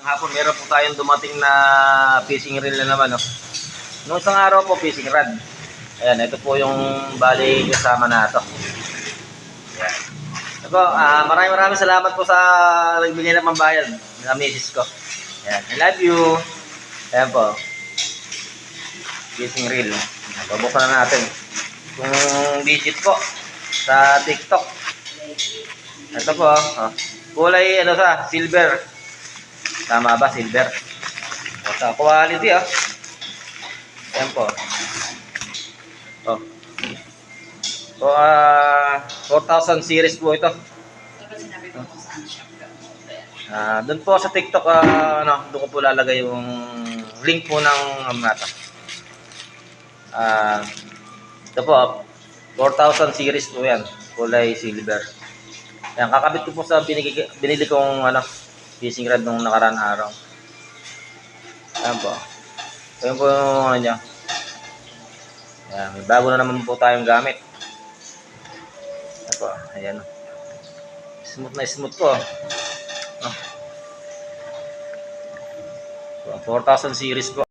hapon meron po tayong dumating na fishing reel na naman. No? Noong isang araw po, fishing rod. Ayan, ito po yung bali kasama na ito. Ayan. Ito, maraming salamat po sa nagbigay ng pambayad na misis ko. Ayan, I love you. Ayan po. Fishing reel. Babuksan na natin. Yung digit po sa TikTok. Ito po, kulay ano sa silver. Tama ba silver? Sa quality Ayan po. Oh. So 4,000 series po ito. Doon po sa TikTok doon ko po lalagay yung link po ng mata. Ito po 4,000 series po yan, kulay silver. Yan, kakabit ko po sa binili kong fishing rod nung nakaraan araw. Ayan po. Ayan po yung niya. Ayan, may bago na naman po tayong gamit. Ayan po, ayan. Smooth na smooth po. 4,000 series po.